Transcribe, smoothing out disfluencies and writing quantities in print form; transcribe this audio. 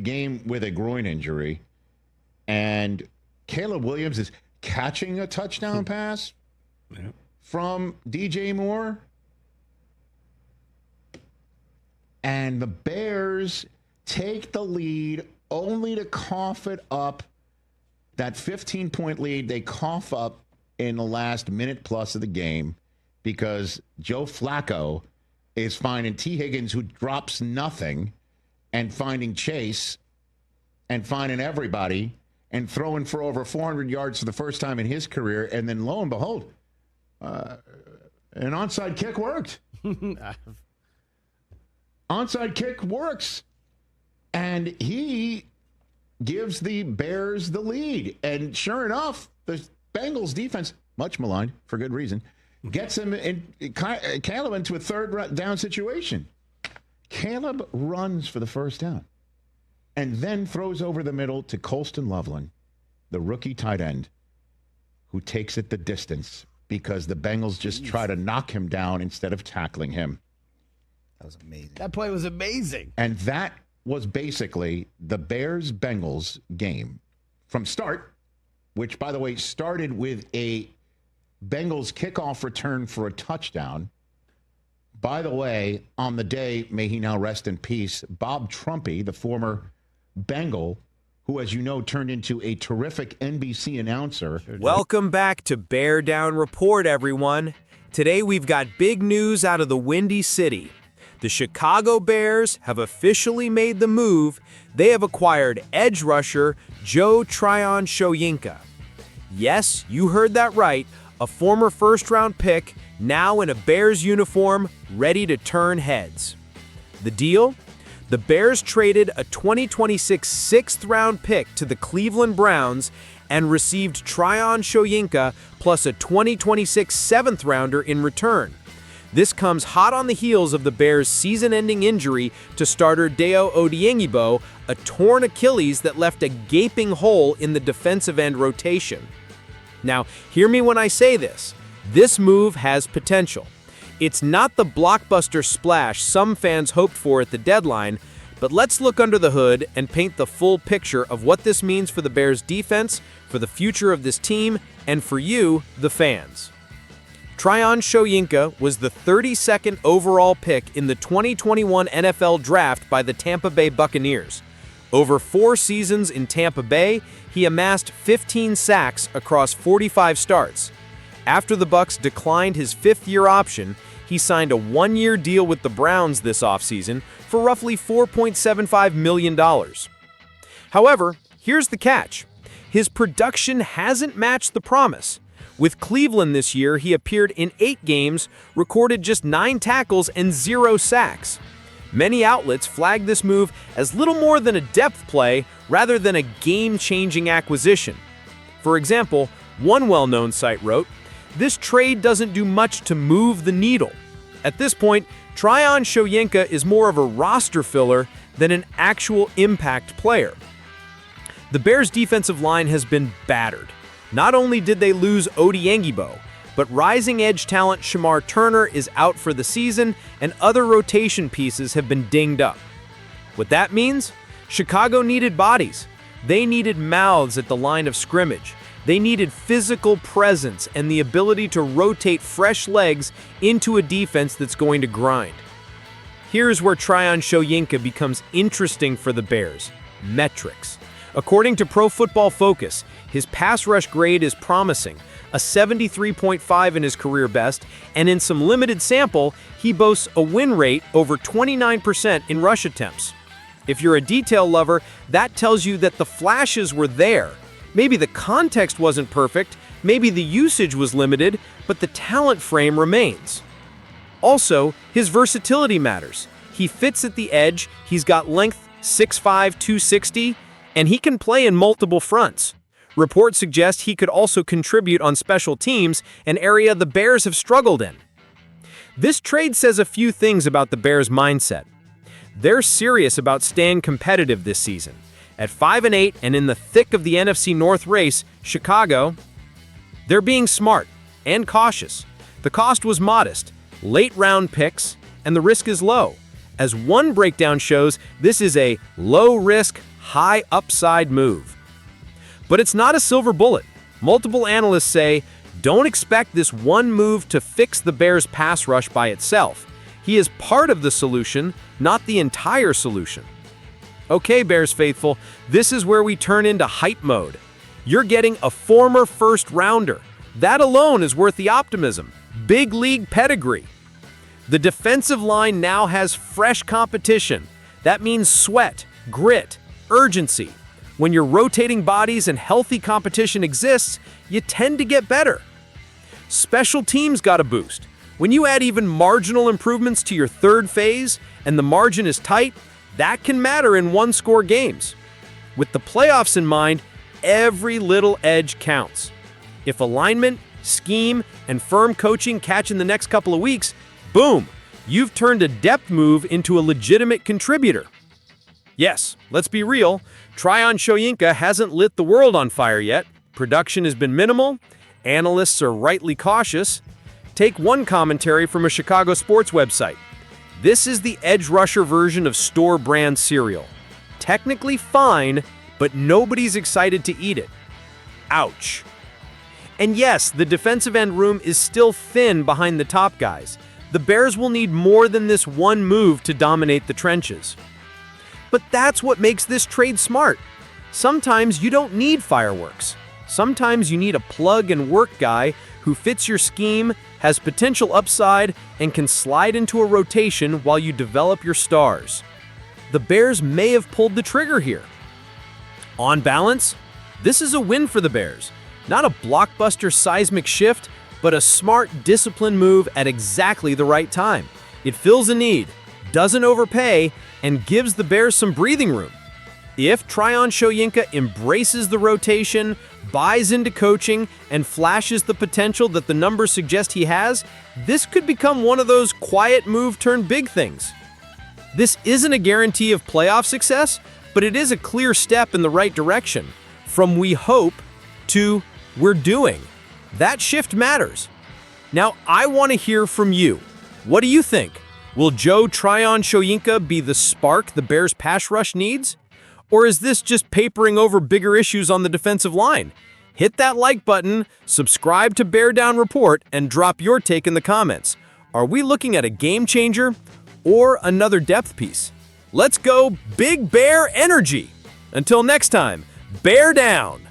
game with a groin injury, and Caleb Williams is catching a touchdown pass from DJ Moore, and the Bears take the lead only to cough it up. That 15-point lead they cough up in the last minute plus of the game because Joe Flacco is finding T. Higgins, who drops nothing, and finding Chase and finding everybody and throwing for over 400 yards for the first time in his career. And then lo and behold, an onside kick worked. Onside kick works. And he gives the Bears the lead. And sure enough, the Bengals defense, much maligned for good reason, gets him in, Caleb into a third down situation. Caleb runs for the first down and then throws over the middle to Colston Loveland, the rookie tight end, who takes it the distance because the Bengals just try to knock him down instead of tackling him. That was amazing. That play was amazing. And that was basically the Bears-Bengals game from start, which, by the way, started with a Bengals kickoff return for a touchdown. By the way, on the day, may he now rest in peace, Bob Trumpy, the former Bengal, who, as you know, turned into a terrific NBC announcer. Welcome back to Bear Down Report, everyone. Today we've got big news out of the Windy City. The Chicago Bears have officially made the move. They have acquired edge rusher Joe Tryon-Shoyinka. Yes, you heard that right, a former first-round pick, now in a Bears uniform, ready to turn heads. The deal? The Bears traded a 2026 sixth-round pick to the Cleveland Browns and received Tryon-Shoyinka plus a 2026 seventh-rounder in return. This comes hot on the heels of the Bears' season-ending injury to starter Dayo Odeyingbo, a torn Achilles that left a gaping hole in the defensive end rotation. Now, hear me when I say this. This move has potential. It's not the blockbuster splash some fans hoped for at the deadline, but let's look under the hood and paint the full picture of what this means for the Bears' defense, for the future of this team, and for you, the fans. Tryon-Shoyinka was the 32nd overall pick in the 2021 NFL Draft by the Tampa Bay Buccaneers. Over 4 seasons in Tampa Bay, he amassed 15 sacks across 45 starts. After the Bucs declined his fifth-year option, he signed a 1-year deal with the Browns this offseason for roughly $4.75 million. However, here's the catch. His production hasn't matched the promise. With Cleveland this year, he appeared in 8 games, recorded just 9 tackles and 0 sacks. Many outlets flagged this move as little more than a depth play rather than a game-changing acquisition. For example, one well-known site wrote, "This trade doesn't do much to move the needle." At this point, Tryon-Shoyinka is more of a roster filler than an actual impact player. The Bears' defensive line has been battered. Not only did they lose Odeyingbo, but rising edge talent Shamar Turner is out for the season, and other rotation pieces have been dinged up. What that means? Chicago needed bodies. They needed mouths at the line of scrimmage. They needed physical presence and the ability to rotate fresh legs into a defense that's going to grind. Here's where Tryon-Shoyinka becomes interesting for the Bears: metrics. According to Pro Football Focus, his pass rush grade is promising, a 73.5 in his career best, and in some limited sample, he boasts a win rate over 29% in rush attempts. If you're a detail lover, that tells you that the flashes were there. Maybe the context wasn't perfect, maybe the usage was limited, but the talent frame remains. Also, his versatility matters. He fits at the edge, he's got length 6'5", 260, and he can play in multiple fronts. Reports suggest he could also contribute on special teams, an area the Bears have struggled in. This trade says a few things about the Bears' mindset. They're serious about staying competitive this season. At 5-8 and in the thick of the NFC North race, Chicago, they're being smart and cautious. The cost was modest, late-round picks, and the risk is low. As one breakdown shows, this is a low-risk, high upside move. But it's not a silver bullet. Multiple analysts say, don't expect this one move to fix the Bears' pass rush by itself. He is part of the solution, not the entire solution. Okay, Bears faithful, this is where we turn into hype mode. You're getting a former first-rounder. That alone is worth the optimism. Big league pedigree. The defensive line now has fresh competition. That means sweat, grit, urgency. When you're rotating bodies and healthy competition exists, you tend to get better. Special teams got a boost. When you add even marginal improvements to your third phase and the margin is tight, that can matter in one-score games. With the playoffs in mind, every little edge counts. If alignment, scheme, and firm coaching catch in the next couple of weeks, boom, you've turned a depth move into a legitimate contributor. Yes, let's be real, Tryon-Shoyinka hasn't lit the world on fire yet. Production has been minimal, analysts are rightly cautious. Take one commentary from a Chicago sports website. This is the edge rusher version of store brand cereal. Technically fine, but nobody's excited to eat it. Ouch. And yes, the defensive end room is still thin behind the top guys. The Bears will need more than this one move to dominate the trenches. But that's what makes this trade smart. Sometimes you don't need fireworks. Sometimes you need a plug-and-work guy who fits your scheme, has potential upside, and can slide into a rotation while you develop your stars. The Bears may have pulled the trigger here. On balance, this is a win for the Bears. Not a blockbuster seismic shift, but a smart, disciplined move at exactly the right time. It fills a need, doesn't overpay, and gives the Bears some breathing room. If Tryon-Shoyinka embraces the rotation, buys into coaching, and flashes the potential that the numbers suggest he has, this could become one of those quiet move turn big things. This isn't a guarantee of playoff success, but it is a clear step in the right direction. From we hope to we're doing. That shift matters. Now, I want to hear from you. What do you think? Will Joe Tryon-Shoyinka be the spark the Bears' pass rush needs? Or is this just papering over bigger issues on the defensive line? Hit that like button, subscribe to Bear Down Report, and drop your take in the comments. Are we looking at a game changer or another depth piece? Let's go Big Bear energy! Until next time, Bear Down!